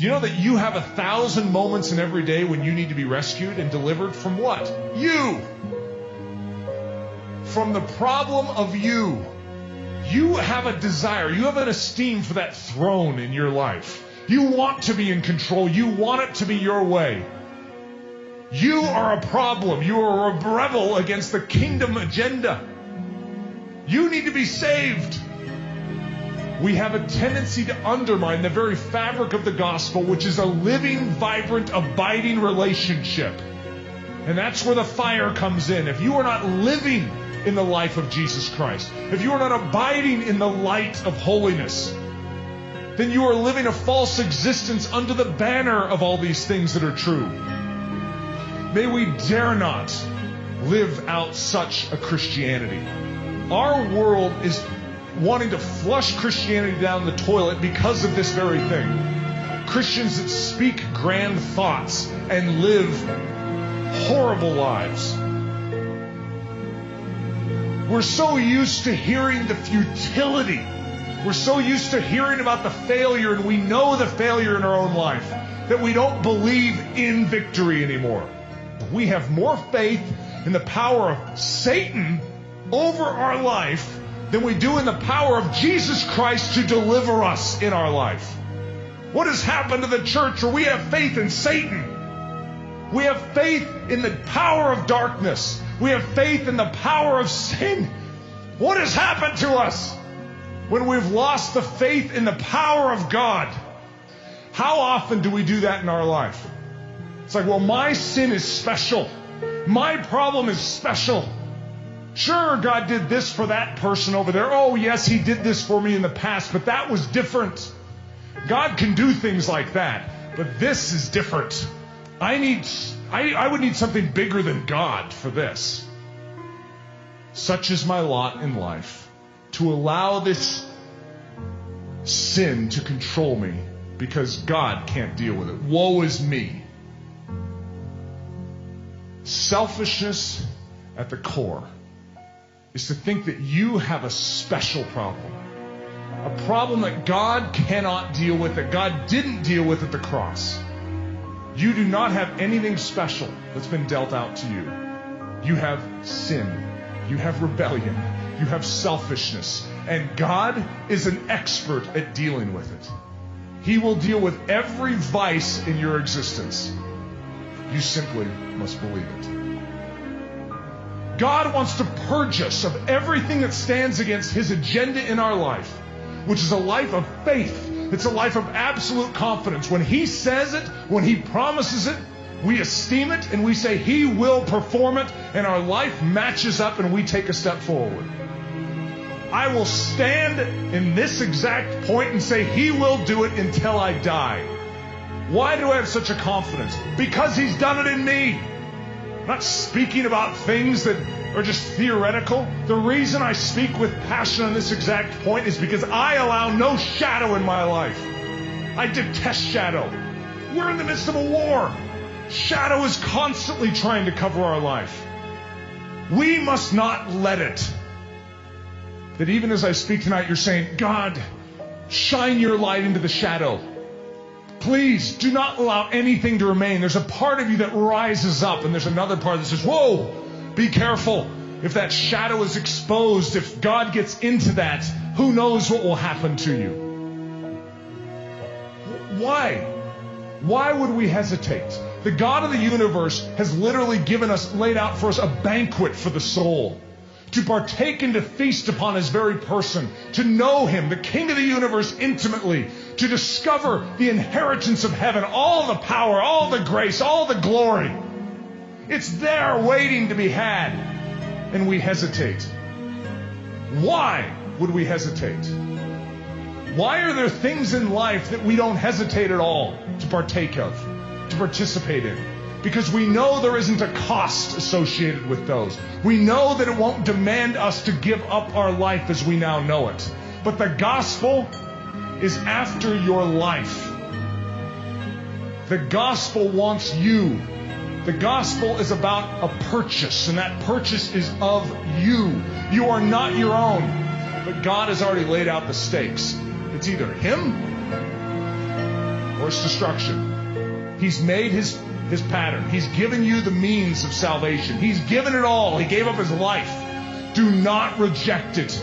Do you know that you have 1,000 moments in every day when you need to be rescued and delivered from what? You. From the problem of you. You have a desire. You have an esteem for that throne in your life. You want to be in control. You want it to be your way. You are a problem. You are a rebel against the kingdom agenda. You need to be saved. We have a tendency to undermine the very fabric of the gospel, which is a living, vibrant, abiding relationship. And that's where the fire comes in. If you are not living in the life of Jesus Christ, if you are not abiding in the light of holiness, then you are living a false existence under the banner of all these things that are true. May we dare not live out such a Christianity. Our world is wanting to flush Christianity down the toilet because of this very thing. Christians that speak grand thoughts and live horrible lives. We're so used to hearing the futility. We're so used to hearing about the failure, and we know the failure in our own life, that we don't believe in victory anymore. We have more faith in the power of Satan over our life than we do in the power of Jesus Christ to deliver us in our life. What has happened to the church where we have faith in Satan? We have faith in the power of darkness. We have faith in the power of sin. What has happened to us when we've lost the faith in the power of God? How often do we do that in our life? It's like, well, my sin is special. My problem is special. Sure, God did this for that person over there. Oh, yes, He did this for me in the past, but that was different. God can do things like that, but this is different. I would need something bigger than God for this. Such is my lot in life, to allow this sin to control me because God can't deal with it. Woe is me. Selfishness at the core is to think that you have a special problem. A problem that God cannot deal with, that God didn't deal with at the cross. You do not have anything special that's been dealt out to you. You have sin. You have rebellion. You have selfishness. And God is an expert at dealing with it. He will deal with every vice in your existence. You simply must believe it. God wants to purge us of everything that stands against His agenda in our life, which is a life of faith. It's a life of absolute confidence. When He says it, when He promises it, we esteem it and we say He will perform it, and our life matches up and we take a step forward. I will stand in this exact point and say He will do it until I die. Why do I have such a confidence? Because He's done it in me. I'm not speaking about things that are just theoretical. The reason I speak with passion on this exact point is because I allow no shadow in my life. I detest shadow. We're in the midst of a war. Shadow is constantly trying to cover our life. We must not let it. That even as I speak tonight, you're saying, God, shine your light into the shadow. Please do not allow anything to remain. There's a part of you that rises up, and there's another part that says, whoa, be careful. If that shadow is exposed, if God gets into that, who knows what will happen to you? Why? Why would we hesitate? The God of the universe has literally laid out for us a banquet for the soul. To partake and to feast upon His very person, to know Him, the King of the universe, intimately, to discover the inheritance of heaven, all the power, all the grace, all the glory. It's there waiting to be had, and we hesitate. Why would we hesitate? Why are there things in life that we don't hesitate at all to partake of, to participate in? Because we know there isn't a cost associated with those. We know that it won't demand us to give up our life as we now know it. But the gospel is after your life. The gospel wants you. The gospel is about a purchase, and that purchase is of you. You are not your own, but God has already laid out the stakes. It's either Him or its destruction. He's made his pattern. He's given you the means of salvation. He's given it all. He gave up his life. Do not reject it.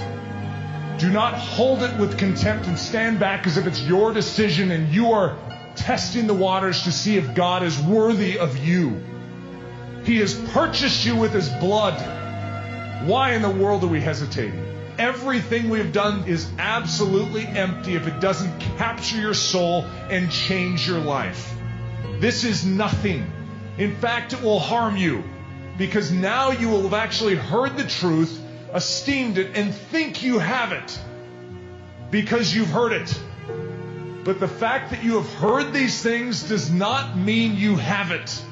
Do not hold it with contempt and stand back as if it's your decision and you are testing the waters to see if God is worthy of you. He has purchased you with his blood. Why in the world are we hesitating? Everything we've done is absolutely empty if it doesn't capture your soul and change your life. This is nothing. In fact, it will harm you, because now you will have actually heard the truth, esteemed it, and think you have it because you've heard it. But the fact that you have heard these things does not mean you have it.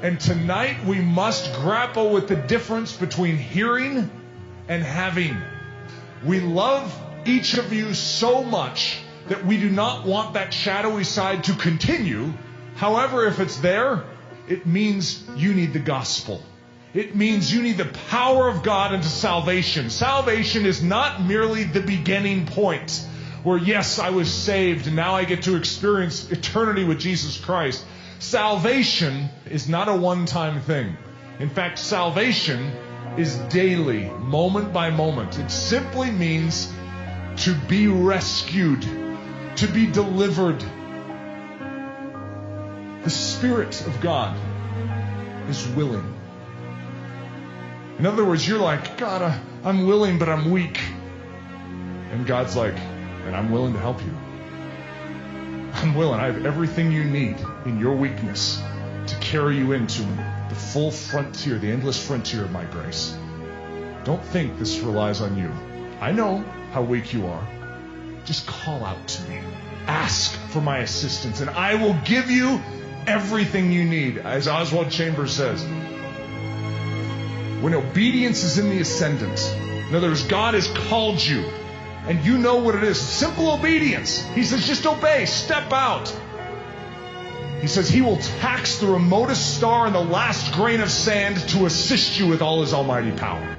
And tonight we must grapple with the difference between hearing and having. We love each of you so much that we do not want that shadowy side to continue. However, if it's there, it means you need the gospel. It means you need the power of God into salvation. Salvation is not merely the beginning point where, yes, I was saved and now I get to experience eternity with Jesus Christ. Salvation is not a one-time thing. In fact, salvation is daily, moment by moment. It simply means to be rescued, to be delivered. The Spirit of God is willing. In other words, you're like, God, I'm willing, but I'm weak. And God's like, and I'm willing to help you. I'm willing. I have everything you need in your weakness to carry you into the full frontier, the endless frontier of my grace. Don't think this relies on you. I know how weak you are. Just call out to me. Ask for my assistance, and I will give you everything you need. As Oswald Chambers says, when obedience is in the ascendant, in other words, God has called you, and you know what it is. Simple obedience. He says, just obey. Step out. He says he will tax the remotest star and the last grain of sand to assist you with all his almighty power.